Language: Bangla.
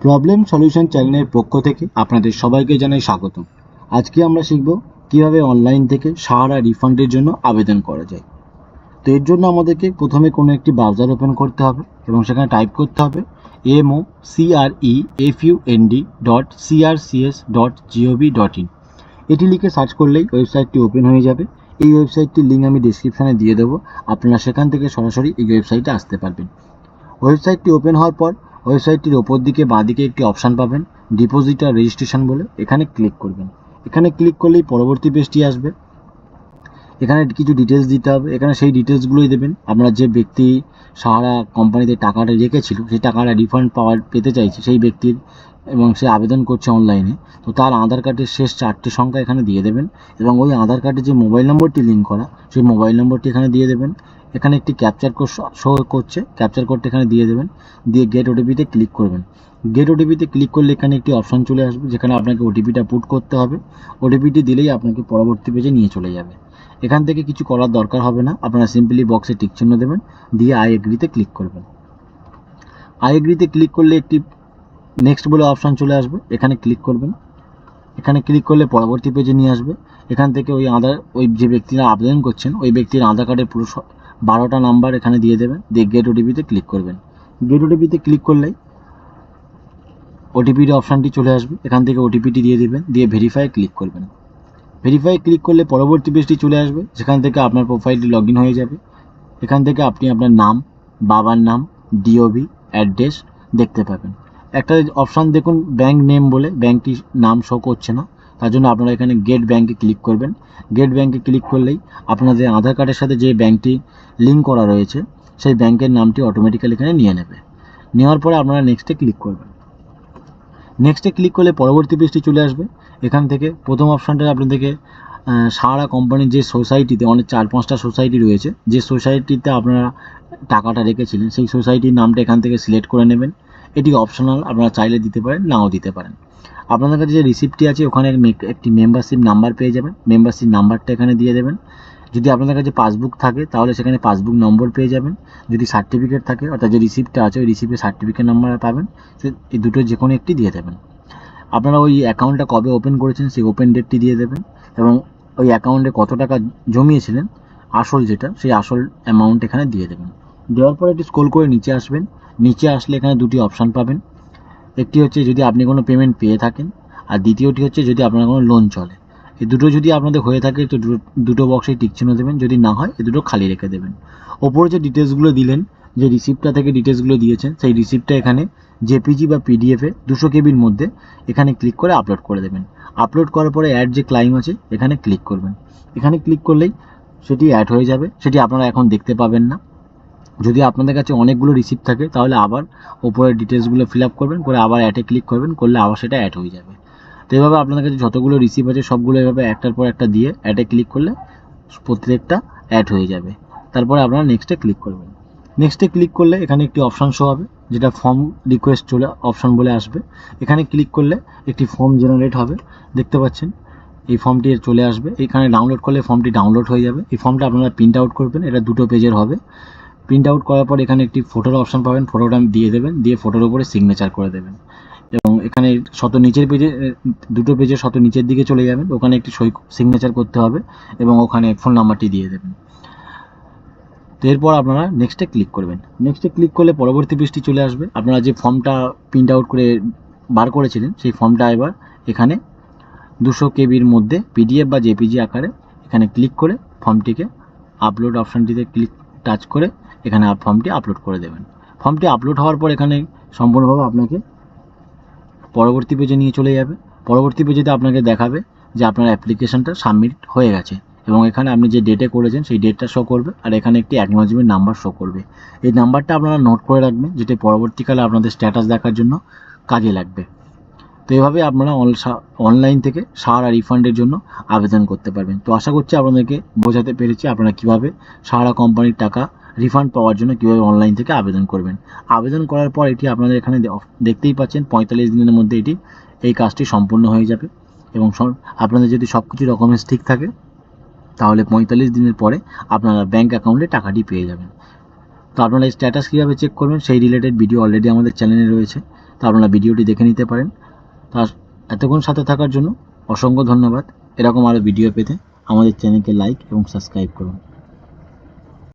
প্রবলেম সলিউশন চ্যানেলের পক্ষ থেকে আপনাদের সবাইকে জানাই স্বাগত। আজকে আমরা শিখব কিভাবে অনলাইন থেকে সাহারা রিফান্ডের জন্য আবেদন করা যায়। তো এর জন্য আমাদেরকে প্রথমে কোনো একটি ব্রাউজার ওপেন করতে হবে এবং সেখানে টাইপ করতে হবে mocrefund.crcs.gov.in। এটি লিখে সার্চ করলেই ওয়েবসাইটটি ওপেন হয়ে যাবে। এই ওয়েবসাইটটির লিঙ্ক আমি ডেসক্রিপশানে দিয়ে দেবো, আপনারা সেখান থেকে সরাসরি এই ওয়েবসাইটে আসতে পারবেন। ওয়েবসাইটটি ওপেন হওয়ার পর ওয়েবসাইটটির ওপর দিকে বাঁদিকে একটি অপশান পাবেন ডিপোজিট আর রেজিস্ট্রেশন বলে, এখানে ক্লিক করবেন। এখানে ক্লিক করলেই পরবর্তী পেজটি আসবে। এখানে কিছু ডিটেলস দিতে হবে, এখানে সেই ডিটেলসগুলোই দেবেন। আপনারা যে ব্যক্তি সাহারা কোম্পানিতে টাকাটা রেখেছিল সেই টাকাটা রিফান্ড পেতে চাইছে সেই ব্যক্তির, এবং সে আবেদন করছে অনলাইনে, তো তার আধার কার্ডের শেষ 4টে সংখ্যা এখানে দিয়ে দেবেন এবং ওই আধার কার্ডে যে মোবাইল নম্বরটি লিঙ্ক করা সেই মোবাইল নম্বরটি এখানে দিয়ে দেবেন। এখানে একটি ক্যাপচার কোড শো করছে, ক্যাপচার কোডটা এখানে দিয়ে দেবেন, দিয়ে গেট ওটিপিতে ক্লিক করবেন। গেট ওটিপিতে ক্লিক করলে এখানে একটি অপশান চলে আসবে যেখানে আপনাকে ওটিপিটা পুট করতে হবে। ওটিপিটি দিলেই আপনাকে পরবর্তী পেজে নিয়ে চলে যাবে। এখান থেকে কিছু করার দরকার হবে না, আপনারা সিম্পলি বক্সে টিক চিহ্ন দেবেন, দিয়ে আই এগ্রিতে ক্লিক করবেন। আই এগ্রিতে ক্লিক করলে একটি নেক্সট বলে অপশান চলে আসবে, এখানে ক্লিক করবেন। এখানে ক্লিক করলে পরবর্তী পেজে নিয়ে আসবে। এখান থেকে ওই যে ব্যক্তিরা আবেদন করছেন ওই ব্যক্তির আধার কার্ডের পুরো 12টা নাম্বার এখানে দিয়ে দেবেন, দিয়ে গেট ওটিপিতে ক্লিক করবেন। গেট ওটিপিতে ক্লিক করলেই ওটিপির অপশানটি চলে আসবে, এখান থেকে ওটিপিটি দিয়ে দেবেন, দিয়ে ভেরিফাই ক্লিক করবেন। ভেরিফাই ক্লিক করলে পরবর্তী পেজটি চলে আসবে, যেখান থেকে আপনার প্রোফাইলটি লগ ইন হয়ে যাবে। এখান থেকে আপনি আপনার নাম, বাবার নাম, ডিওবি, অ্যাড্রেস দেখতে পাবেন। একটা অপশান দেখুন ব্যাঙ্ক নেম বলে, ব্যাঙ্কটির নাম শো করছে না, তার জন্য আপনারা এখানে গেট ব্যাঙ্কে ক্লিক করবেন। গেট ব্যাঙ্কে ক্লিক করলেই আপনাদের আধার কার্ডের সাথে যে ব্যাঙ্কটি লিঙ্ক করা রয়েছে সেই ব্যাঙ্কের নামটি অটোমেটিক্যালি এখানে নিয়ে নেবে। নেওয়ার পরে আপনারা নেক্সটে ক্লিক করবেন। নেক্সটে ক্লিক করলে পরবর্তী পেজটি চলে আসবে। এখান থেকে প্রথম অপশানটা আপনাদেরকে সাহারা কোম্পানির যে সোসাইটিতে অনেক 4-5টা সোসাইটি রয়েছে, যে সোসাইটিতে আপনারা টাকাটা রেখেছিলেন সেই সোসাইটির নামটা এখান থেকে সিলেক্ট করে নেবেন। এটি অপশনাল, আপনারা চাইলে দিতে পারেন, নাও দিতে পারেন। আপনাদের কাছে যে রিসিপ্টটি আছে ওখানে একটি মেম্বারশিপ নাম্বার পেয়ে যাবেন, মেম্বারশিপ নাম্বারটা এখানে দিয়ে দেবেন। যদি আপনাদের কাছে পাসবুক থাকে তাহলে সেখানে পাসবুক নম্বর পেয়ে যাবেন। যদি সার্টিফিকেট থাকে অর্থাৎ যে রিসিপ্টটা আছে ওই রিসিপ্টের সার্টিফিকেট নাম্বার পাবেন, এই দুটো যে কোনো একটি দিয়ে দেবেন। আপনারা ওই অ্যাকাউন্টটা কবে ওপেন করেছেন সেই ওপেন ডেটটি দিয়ে দেবেন এবং ওই অ্যাকাউন্টে কত টাকা জমিয়েছিলেন আসল যেটা সেই আসল অ্যামাউন্ট এখানে দিয়ে দেবেন। দেওয়ার পরে একটু স্ক্রল করে নিচে আসবেন। নিচে আসলে এখানে দুটি অপশান পাবেন, একটি হচ্ছে যদি আপনি কোনো পেমেন্ট পেয়ে থাকেন, আর দ্বিতীয়টি হচ্ছে যদি আপনার কোনো লোন চলে। এই দুটো যদি আপনাদের হয়ে থাকে তো দুটো বক্সে টিক চিহ্ন দেবেন, যদি না হয় এই দুটো খালি রেখে দেবেন। ওপরে যে ডিটেলসগুলো দিলেন, যে রিসিপ্টটা থেকে ডিটেলসগুলো দিয়েছেন সেই রিসিপ্টটা এখানে জেপিজি বা পিডিএফে 200 কেবির মধ্যে এখানে ক্লিক করে আপলোড করে দেবেন। আপলোড করার পরে অ্যাড যে ক্লাইম আছে এখানে ক্লিক করবেন। এখানে ক্লিক করলেই সেটি অ্যাড হয়ে যাবে, সেটি আপনারা এখন দেখতে পাবেন না। যদি আপনাদের কাছে অনেকগুলো রিসিপ্ট থাকে তাহলে আবার ওপরের ডিটেলসগুলো ফিল আপ করবেন, করে আবার অ্যাডে ক্লিক করবেন, করলে আবার সেটা অ্যাড হয়ে যাবে। তো এভাবে আপনাদের কাছে যতগুলো রিসিপ্ট আছে সবগুলো এভাবে একটার পর একটা দিয়ে অ্যাডে ক্লিক করলে প্রত্যেকটা অ্যাড হয়ে যাবে। তারপরে আপনারা নেক্সটে ক্লিক করবেন। নেক্সটে ক্লিক করলে এখানে একটি অপশান শো হবে যেটা ফর্ম রিকোয়েস্ট চলে অপশান বলে আসবে। এখানে ক্লিক করলে একটি ফর্ম জেনারেট হবে, দেখতে পাচ্ছেন এই ফর্মটি চলে আসবে। এখানে ডাউনলোড করলে ফর্মটি ডাউনলোড হয়ে যাবে। এই ফর্মটা আপনারা প্রিন্ট আউট করবেন, এটা 2 পেজের হবে। প্রিন্ট আউট করার পর এখানে একটি ফটোর অপশান পাবেন, ফটোটা দিয়ে দেবেন, দিয়ে ফটোর উপরে সিগনেচার করে দেবেন এবং এখানে নিচের পেজে 2 পেজের নিচের দিকে চলে যাবেন, ওখানে একটি সিগনেচার করতে হবে এবং ওখানে ফোন নাম্বারটি দিয়ে দেবেন। তো এরপর আপনারা নেক্সটে ক্লিক করবেন। নেক্সটে ক্লিক করলে পরবর্তী পেজটি চলে আসবে। আপনারা যে ফর্মটা প্রিন্ট আউট করে বার করেছিলেন সেই ফর্মটা এবার এখানে 200 কেবির মধ্যে পিডিএফ বা জেপিজি আকারে এখানে ক্লিক করে ফর্মটিকে আপলোড অপশানটিতে টাচ করে এখানে ফর্মটি আপলোড করে দেবেন। ফর্মটি আপলোড হওয়ার পর এখানে সম্পূর্ণভাবে আপনাকে পরবর্তী পেজে নিয়ে চলে যাবে। পরবর্তী পেজেতে আপনাকে দেখাবে যে আপনার অ্যাপ্লিকেশনটা সাবমিট হয়ে গেছে এবং এখানে আপনি যে ডেটে করেছেন সেই ডেটটা শো করবে, আর এখানে একটি অ্যাকনোলেজমেন্ট নাম্বার শো করবে। এই নাম্বারটা আপনারা নোট করে রাখবেন, যেটি পরবর্তীকালে আপনাদের স্ট্যাটাস দেখার জন্য কাজে লাগবে। তো এভাবে আপনারা অনলাইন থেকে সাহারা রিফান্ডের জন্য আবেদন করতে পারবেন। তো আশা করছি আপনাদেরকে বোঝাতে পেরেছি আপনারা কীভাবে সাহারা কোম্পানির টাকা রিফান্ড পাওয়ার জন্য কীভাবে অনলাইন থেকে আবেদন করবেন। আবেদন করার পর এটি আপনাদের এখানে দেখতেই পাচ্ছেন 45 দিনের মধ্যে এই কাজটি সম্পূর্ণ হয়ে যাবে এবং আপনাদের যদি সব কিছু ডকুমেন্টস ঠিক থাকে তাহলে 45 দিনের পরে আপনারা ব্যাঙ্ক অ্যাকাউন্টে টাকাটি পেয়ে যাবেন। তো আপনারা এই স্ট্যাটাস কীভাবে চেক করবেন সেই রিলেটেড ভিডিও অলরেডি আমাদের চ্যানেলে রয়েছে, তা আপনারা ভিডিওটি দেখে নিতে পারেন। তার এতক্ষণ সাথে থাকার জন্য অসংখ্য ধন্যবাদ। এরকম আরও ভিডিও পেতে আমাদের চ্যানেলকে লাইক এবং সাবস্ক্রাইব করুন।